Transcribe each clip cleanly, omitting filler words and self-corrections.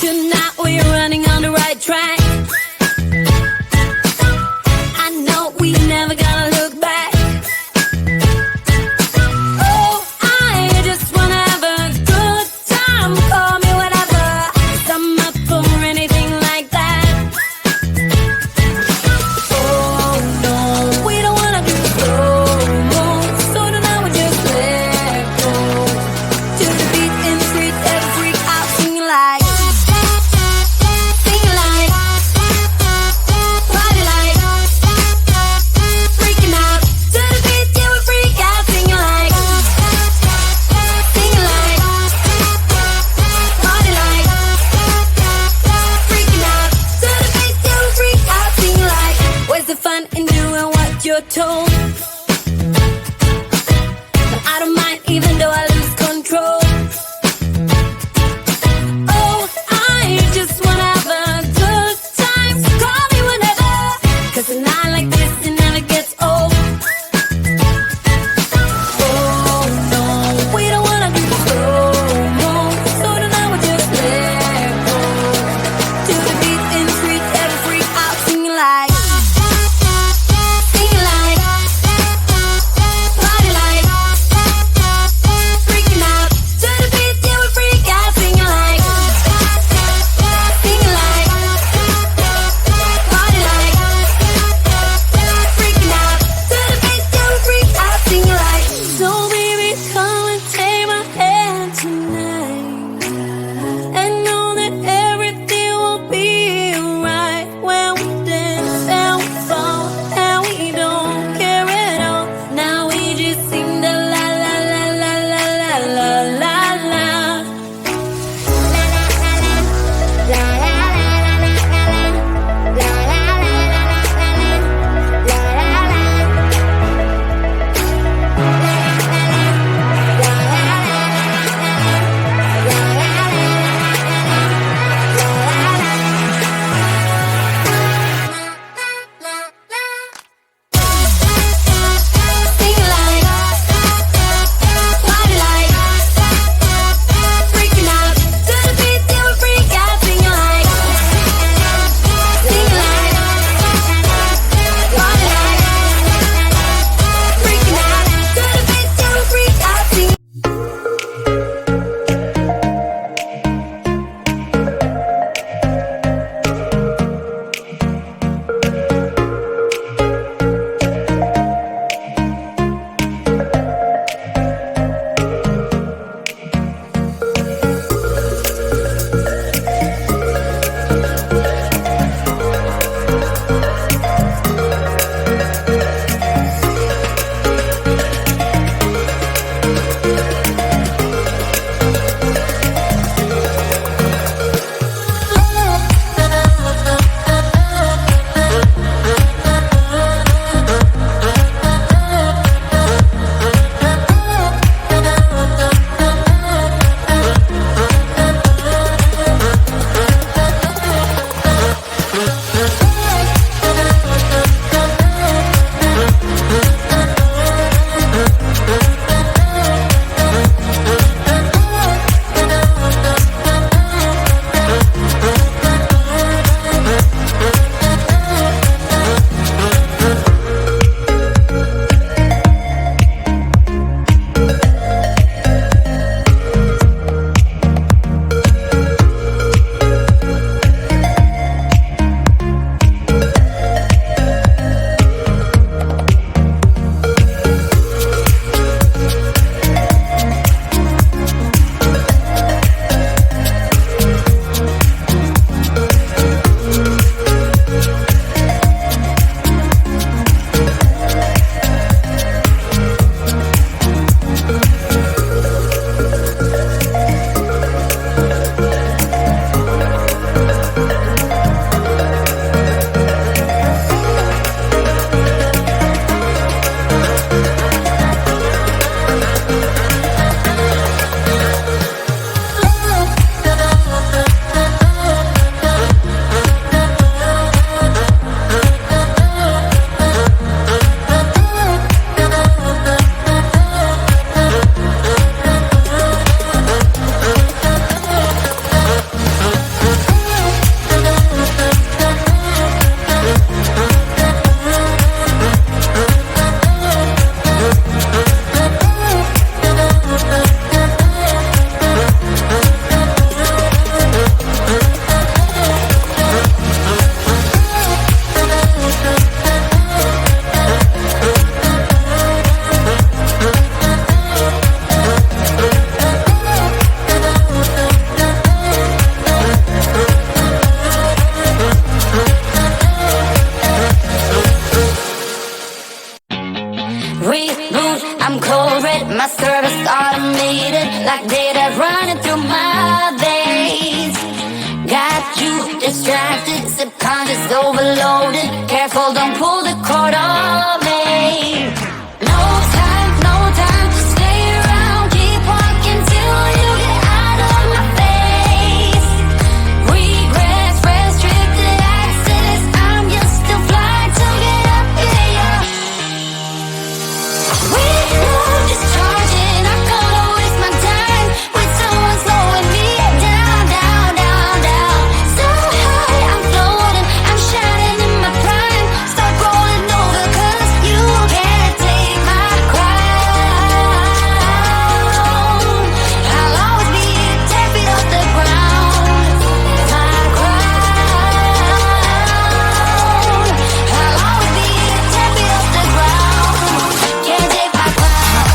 Tonight we're running on the right track. I know we never gonna look back. Oh, I just wanna have a good time. Call me whatever, 'cause I'm up for anything like that. Oh no, we don't wanna do slow-mo, so tonight we just let go. To the beat in the street, every freak out singing like, singing like, party like, freaking out. To the beat, yeah, we freak out singing like, singing like, party like, freaking out. To the beat, yeah, we freak out singing like. Where's the fun in doing what you're told? But I don't mind even though I lose control. Oh, I just wanna have a good time. So call me whenever, 'cause a night like this, it never gets old. Oh no, we don't wanna do slow-mo, so tonight we just let go. To the beat in the street, every freak out singing like, singing like, running through my veins. Got you distracted, subconscious overloaded. Careful, don't pull the cord on me. No time, no time to stay around. Keep walking till you get out of my face. Regrets, restricted access. I'm just a flight to get up here. We love discharging. I'm gonna waste my time with someone slowing me down, down, down, down. So high, I'm floating. I'm shining in my prime. Start rolling over 'cause you can't take my crown. I'll always be 10 feet off the ground. My crown. I'll always be 10 feet off the ground. Can't take my crown.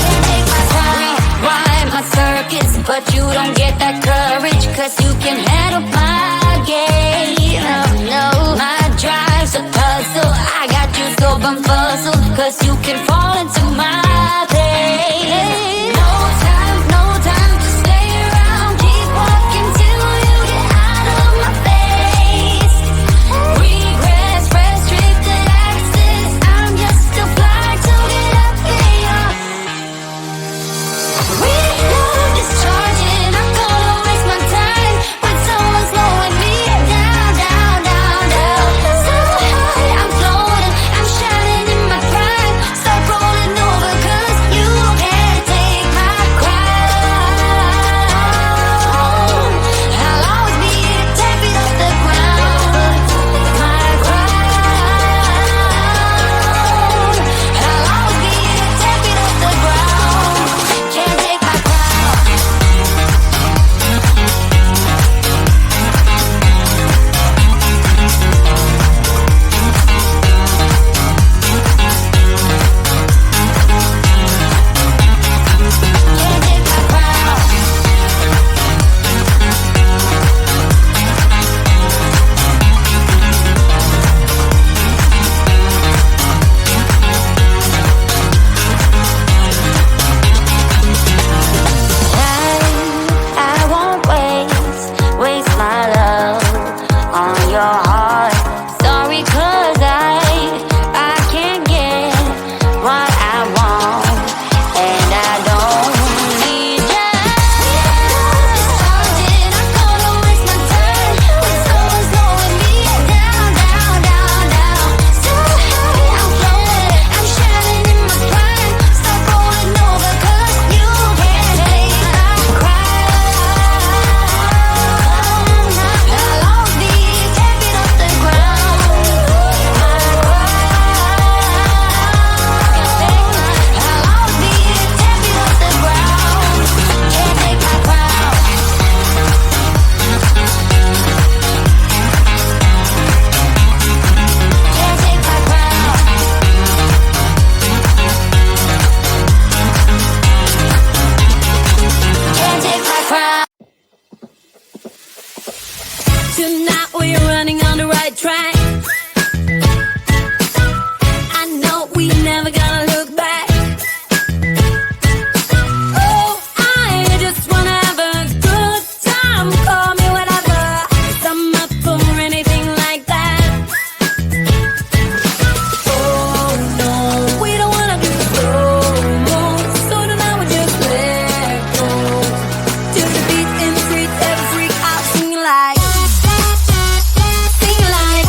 Can't take my crown. Rewind my circuits, but you don't get that courage, 'cause you can handle my game. No, my drive's a puzzle. I got you so bumfuzzled, 'cause you can fall into my pain. No time, no time to stay around. Keep walking till you get out of my face. Regrets, restricted access. I'm just a flight to get up here. We love discharging. I'm gonna waste my time with someone slowing me down, down, down, down. So high, I'm floating. I'm shining in my prime. Start rolling over 'cause you can't take my crown. I'll always be 10 feet off the ground. My crown. I'll always be 10 feet off the ground. Can't take my crown. Can't take my crown. I won't waste my love on your heart. Sorry, 'cause I can't get what I want, and I don't need you. I'm gonna waste my time with someone slowing me down, down, down, down. So high, I'm floating. I'm shining in my prime. Start rolling over 'cause you can't take my crown. I'll always be 10 feet off the ground. My crown. I'll always be 10 feet off the ground. Can't take my crown. Can't take my crown. Can't take my crown. Tonight we're running on the right track. I know we never gonna look back. Oh, I just wanna have a good time. Call me whatever. 'Cause I'm up for anything like that. Oh no, we don't wanna do slow-mo. So tonight we just let go. To the beat and treat every freak out, singing like, singing like.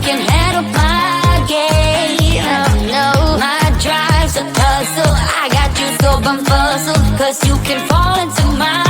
can handle my game. No, my drive's a puzzle. I got you so bumfuzzled, 'cause you can fall into my